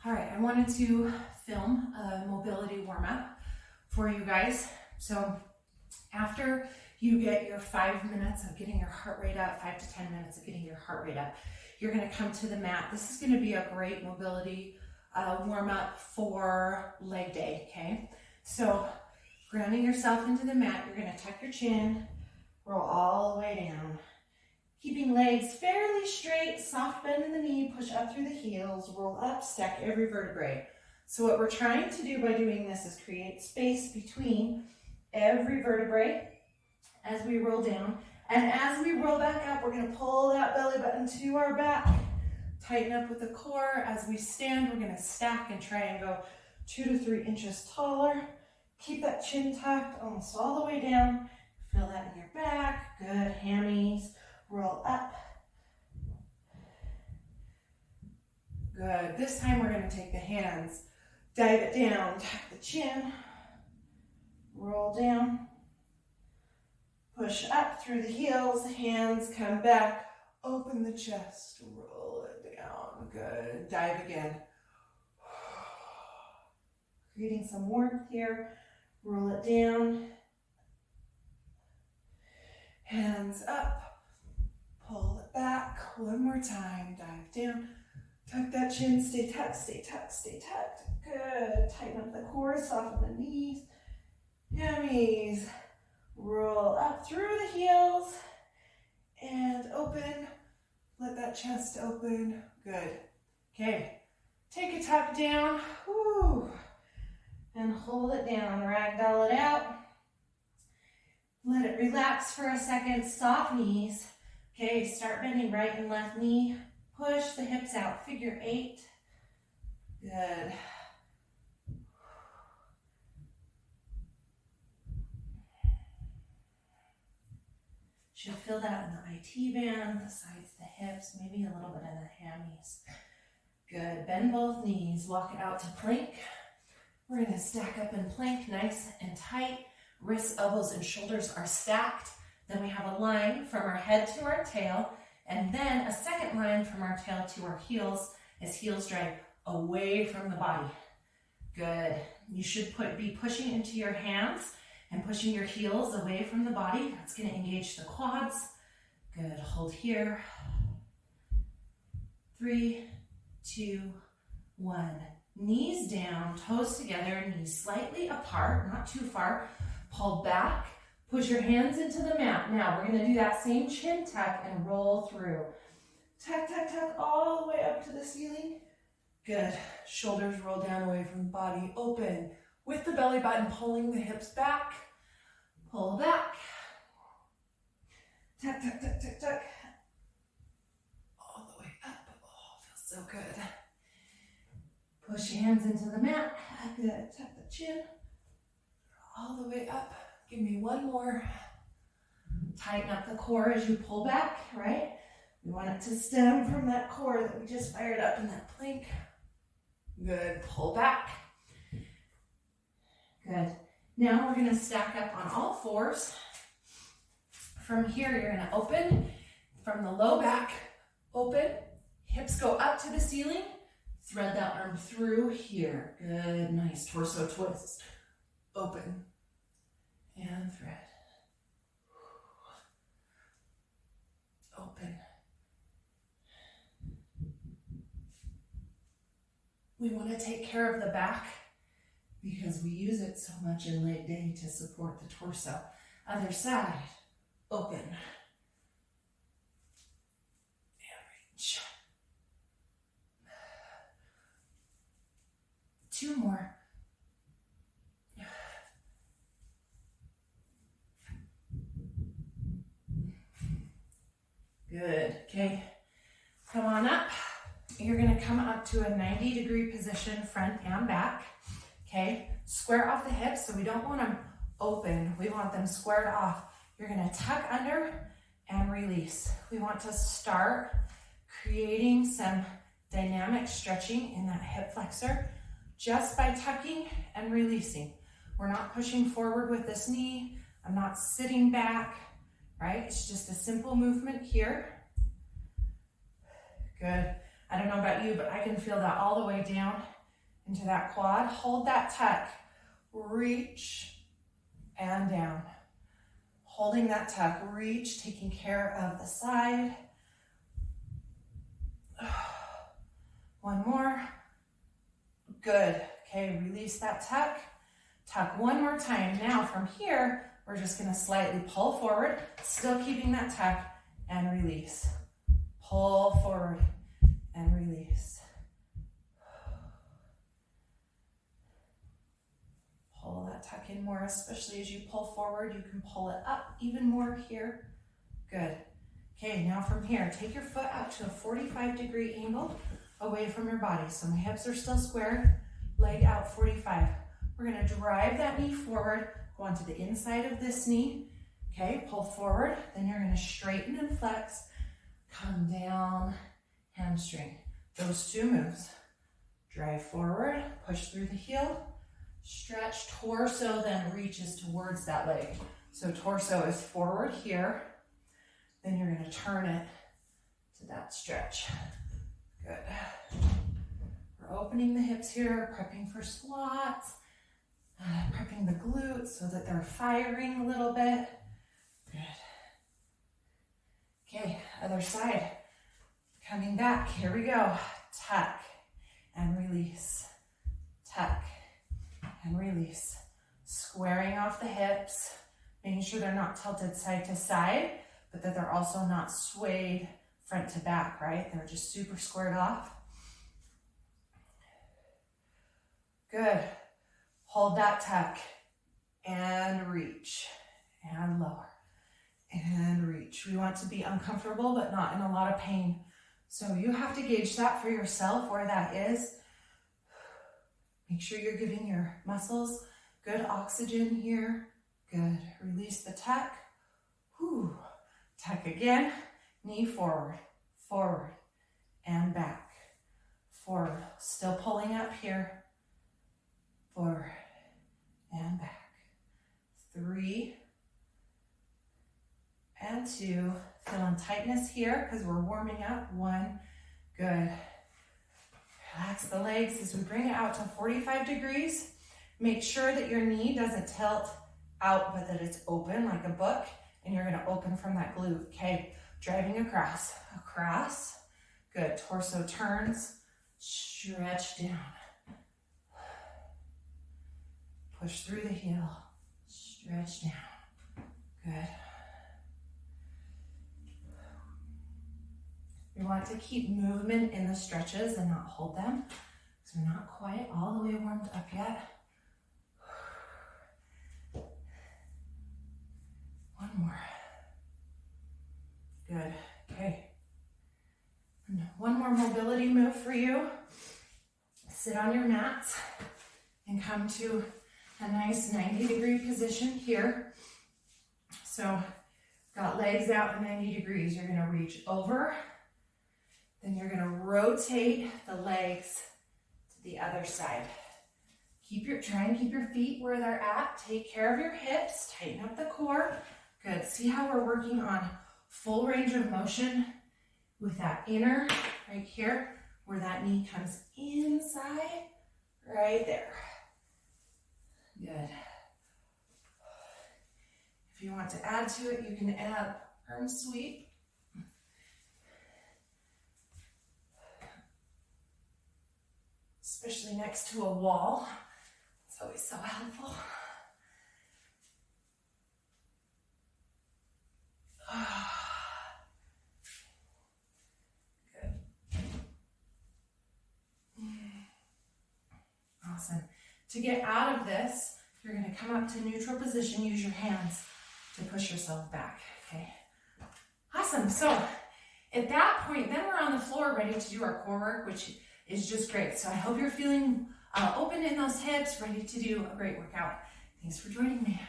All right, I wanted to film a mobility warm-up for you guys. So after you get your 5 minutes of getting your heart rate up, 5 to 10 minutes of getting your heart rate up, you're gonna come to the mat. This is gonna be a great mobility warm-up for leg day, okay? So grounding yourself into the mat, you're gonna tuck your chin, roll all the way down. Keeping legs fairly straight, soft bend in the knee, push up through the heels, roll up, stack every vertebrae. So what we're trying to do by doing this is create space between every vertebrae as we roll down. And as we roll back up, we're gonna pull that belly button to our back, tighten up with the core. As we stand, we're gonna stack and try and go 2 to 3 inches taller. Keep that chin tucked almost all the way down. Feel that in your back. Good, hammies. Roll up. Good. This time we're going to take the hands, dive it down, tuck the chin, roll down, push up through the heels, hands come back, open the chest, roll it down. Good. Dive again. Creating some warmth here. Roll it down. Hands up. Pull it back, one more time, dive down, tuck that chin, stay tucked, stay tucked, stay tucked. Good, tighten up the core, soften the knees, hammies. Roll up through the heels and open, let that chest open, good. Okay, take a tuck down, whoo, and hold it down, ragdoll it out. Let it relax for a second, soft knees. Okay, start bending right and left knee. Push the hips out, figure 8. Good. Should feel that in the IT band, the sides, the hips, maybe a little bit in the hammies. Good, bend both knees, walk it out to plank. We're gonna stack up in plank, nice and tight. Wrists, elbows, and shoulders are stacked. Then we have a line from our head to our tail, and then a second line from our tail to our heels as heels drive away from the body. Good. You should be pushing into your hands and pushing your heels away from the body. That's going to engage the quads. Good. Hold here. 3, 2, 1. Knees down, toes together, knees slightly apart, not too far. Pull back. Push your hands into the mat. Now we're going to do that same chin tuck and roll through. Tuck, tuck, tuck all the way up to the ceiling. Good. Shoulders roll down away from the body. Open with the belly button, pulling the hips back. Pull back. Tuck, tuck, tuck, tuck, tuck. All the way up. Oh, feels so good. Push your hands into the mat. Good. Tuck the chin. All the way up. Give me one more. Tighten up the core as you pull back, right? We want it to stem from that core that we just fired up in that plank. Good, pull back. Good. Now we're gonna stack up on all fours. From here, you're gonna open from the low back, open. Hips go up to the ceiling. Thread that arm through here. Good, nice torso twist. Open. And thread. Open. We want to take care of the back because we use it so much in leg day to support the torso. Other side. Open. And reach. 2 more. Good, okay, come on up. You're gonna come up to a 90-degree position, front and back, okay? Square off the hips, so we don't want them open. We want them squared off. You're gonna tuck under and release. We want to start creating some dynamic stretching in that hip flexor just by tucking and releasing. We're not pushing forward with this knee. I'm not sitting back. Right? It's just a simple movement here. Good. I don't know about you, but I can feel that all the way down into that quad. Hold that tuck, reach and down. Holding that tuck, reach, taking care of the side. One more. Good. Okay, release that tuck. Tuck one more time. Now from here, we're just gonna slightly pull forward, still keeping that tuck, and release. Pull forward and release. Pull that tuck in more, especially as you pull forward. You can pull it up even more here. Good. Okay, now from here, take your foot out to a 45-degree angle away from your body. So my hips are still square, leg out 45. We're gonna drive that knee forward, go onto the inside of this knee. Okay, pull forward, then you're gonna straighten and flex, come down, hamstring. Those two moves. Drive forward, push through the heel, stretch torso, then reaches towards that leg. So torso is forward here, then you're gonna turn it to that stretch. Good. We're opening the hips here, prepping for squats, prepping the glutes so that they're firing a little bit. Good. Okay, other side. Coming back, here we go. Tuck and release. Tuck and release. Squaring off the hips, making sure they're not tilted side to side, but that they're also not swayed front to back, right? They're just super squared off. Good. Hold that tuck and reach and lower and reach. We want to be uncomfortable, but not in a lot of pain. So you have to gauge that for yourself, where that is. Make sure you're giving your muscles good oxygen here. Good. Release the tuck. Whew. Tuck again. Knee forward, forward, and back. Forward. Still pulling up here. Forward and back. 3 and 2. Feeling tightness here because we're warming up. 1. Good. Relax the legs as we bring it out to 45 degrees. Make sure that your knee doesn't tilt out, but that it's open like a book, and you're gonna open from that glute. Okay, driving across, across. Good, torso turns, stretch down. Push through the heel, stretch down. Good. We want to keep movement in the stretches and not hold them, because we're not quite all the way warmed up yet. One more. Good. Okay. And one more mobility move for you. Sit on your mats and come to a nice 90-degree position here. So, got legs out at 90 degrees. You're going to reach over. Then you're going to rotate the legs to the other side. Try and keep your feet where they're at. Take care of your hips. Tighten up the core. Good. See how we're working on full range of motion with that inner right here, where that knee comes inside, right there. Good. If you want to add to it, you can add arm sweep. Especially next to a wall. It's always so helpful. Good. Awesome. To get out of this, you're going to come up to neutral position. Use your hands to push yourself back. Okay. Awesome. So at that point, then we're on the floor ready to do our core work, which is just great. So I hope you're feeling open in those hips, ready to do a great workout. Thanks for joining me.